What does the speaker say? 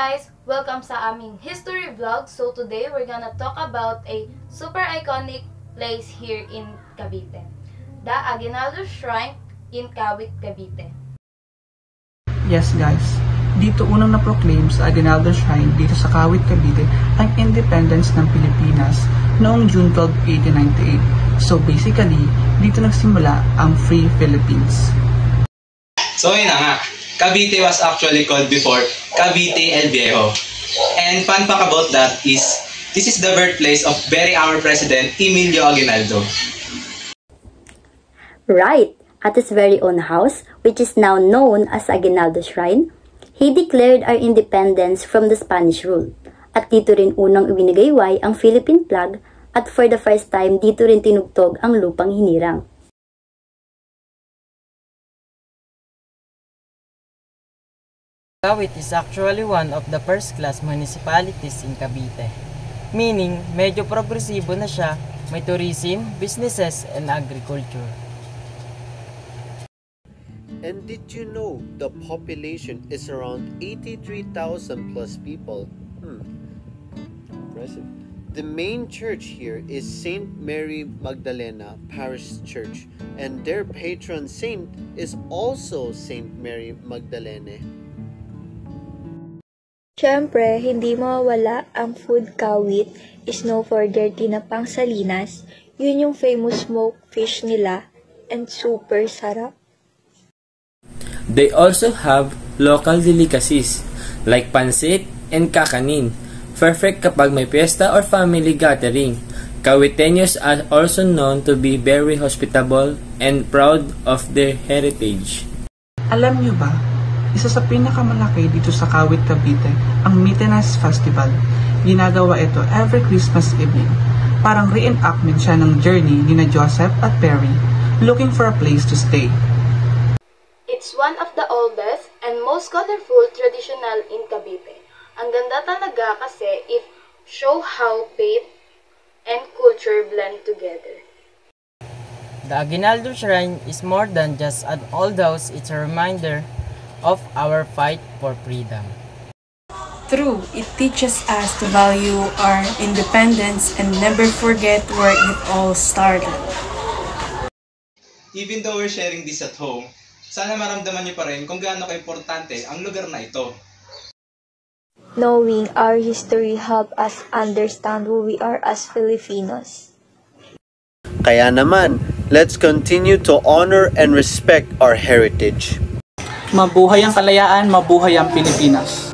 guys! Welcome sa aming history vlog. So today we're gonna talk about a super iconic place here in Cavite. The Aguinaldo Shrine in Kawit, Cavite. Yes guys, dito unang na-proclaim sa Aguinaldo Shrine dito sa Kawit, Cavite ang independence ng Pilipinas noong June 12, 1898. So basically, dito nagsimula ang Free Philippines. So yun na nga, Cavite was actually called before Cavite el Viejo. And fun fact about that is, this is the birthplace of very our President Emilio Aguinaldo. Right, at his very own house, which is now known as Aguinaldo Shrine, he declared our independence from the Spanish rule. At dito rin unang ibinigayway ang Philippine flag at for the first time dito rin tinugtog ang lupang hinirang. Kawit is actually one of the first-class municipalities in Cavite. Meaning, medyo progresibo na siya, may tourism, businesses, and agriculture. And did you know the population is around 83,000 plus people? Impressive. The main church here is Saint Mary Magdalena Parish Church, and their patron saint is also Saint Mary Magdalene. Siyempre, hindi mawawala ang food Kawit is known for their tinapang salinas. Yun yung famous smoked fish nila and super sarap. They also have local delicacies like pansit and kakanin. Perfect kapag may fiesta or family gathering. Kawiteños are also known to be very hospitable and proud of their heritage. Alam niyo ba, isa sa pinakamalaki dito sa Kawit, Cavite, ang Mitenas Festival. Ginagawa ito every Christmas evening. Parang reenactment siya ng journey ni na Joseph at Perry, looking for a place to stay. It's one of the oldest and most colorful traditional in Cavite. Ang ganda talaga kasi it show how faith and culture blend together. The Aguinaldo Shrine is more than just an old house, it's a reminder of our fight for freedom. True, it teaches us to value our independence and never forget where it all started. Even though we're sharing this at home, sana maramdaman niyo pa rin kung gaano ka-importante ang lugar na ito. Knowing our history help us understand who we are as Filipinos. Kaya naman, let's continue to honor and respect our heritage. Mabuhay ang kalayaan, mabuhay ang Pilipinas.